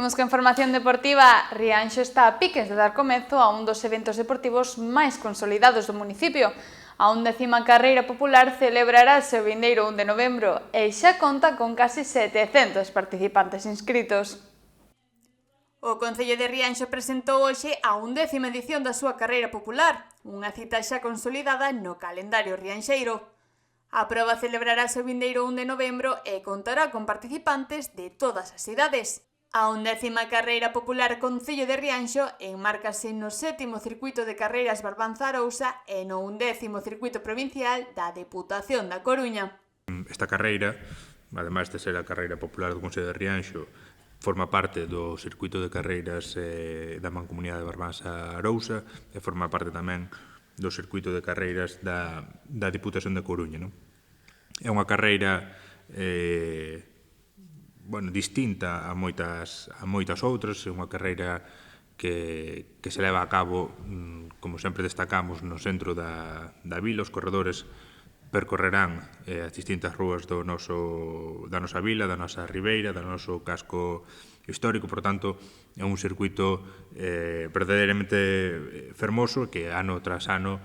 Imos con información deportiva. Rianxo está a piques de dar comezo a un dos eventos deportivos máis consolidados do municipio. A 11ª carreira popular celebrarase o vindeiro 1 de novembro e xa conta con casi 700 participantes inscritos. O Concello de Rianxo presentou hoxe a 11ª edición da súa carreira popular, unha cita xa consolidada no calendario rianxeiro. A proba celebrarase o vindeiro 1 de novembro e contará con participantes de todas as idades. A 11ª carreira popular Concello de Rianxo enmárcase no 7º circuito de carreiras Barbanza-Arousa e no 11º circuito provincial da Deputación da Coruña. Esta carreira, ademais de ser a carreira popular do Concello de Rianxo, forma parte do circuito de carreiras da Mancomunidade de Barbanza-Arousa e forma parte tamén do circuito de carreiras da Deputación da Coruña. Non? É unha carreira distinta a moitas outras, é unha carreira que se leva a cabo, como sempre destacamos, no centro da vila. Os corredores percorrerán as distintas rúas da nosa vila, da nosa ribeira, do noso casco histórico. Por tanto, é un circuito verdadeiramente fermoso que ano tras ano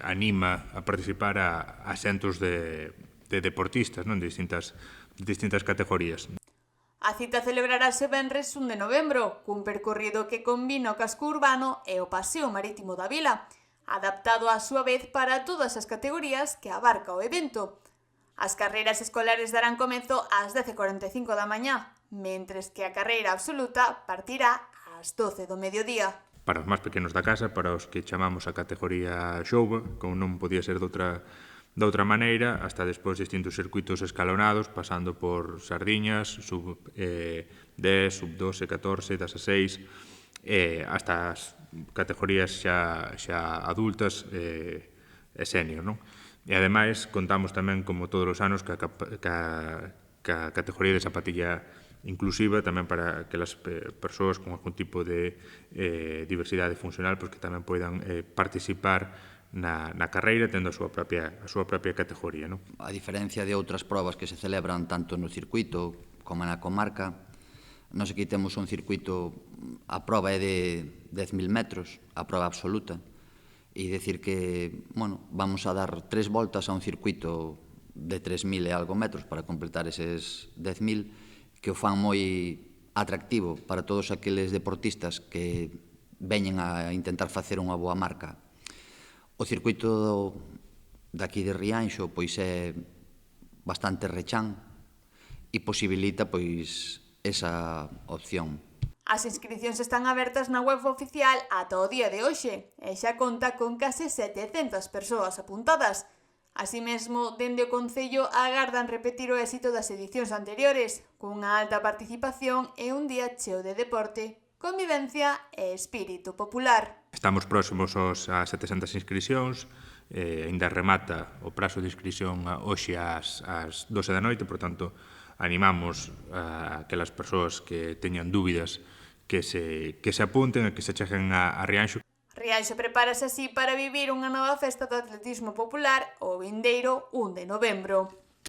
anima a participar a xentos de deportistas, non, de distintas categorías. A cita celebrarase o venres 1 de novembro, cun percorrido que combina o casco urbano e o paseo marítimo da vila, adaptado á súa vez para todas as categorías que abarca o evento. As carreiras escolares darán comezo ás 10:45 da mañá, mentres que a carreira absoluta partirá ás 12 do mediodía. Para os máis pequenos da casa, para os que chamamos a categoría xouba, como non podía ser de outra maneira, hasta despois distintos circuitos escalonados, pasando por Sardiñas, sub-10, sub-12, 14, 16, hasta as categorías xa adultas e senior, non? E ademais contamos tamén, como todos os anos, ca categoría de zapatilla inclusiva tamén para que as persoas con algún tipo de diversidade funcional que tamén poidan participar na carreira tendo a súa propia categoría. Non? A diferencia de outras probas que se celebran tanto no circuito como na comarca, nós aquí temos un circuito, a proba é de 10.000 metros, a proba absoluta, e decir que, vamos a dar 3 voltas a un circuito de 3.000 e algo metros para completar eses 10.000, que o fan moi atractivo para todos aqueles deportistas que veñen a intentar facer unha boa marca. O circuito daqui de Rianxo é bastante rechán e posibilita esa opción. As inscricións están abertas na web oficial ata o día de hoxe e xa conta con case 700 persoas apuntadas. Así mesmo, dende o Concello agardan repetir o éxito das edicións anteriores, cunha alta participación e un día cheo de deporte, convivencia e espírito popular. Estamos próximos a 700 inscricións, ainda remata o prazo de inscrición hoxe ás 12 da noite, por tanto, animamos a aquelas persoas que teñan dúbidas que se apunten e que se cheguen a Rianxo. Rianxo prepárase así para vivir unha nova festa do atletismo popular o vindeiro 1 de novembro.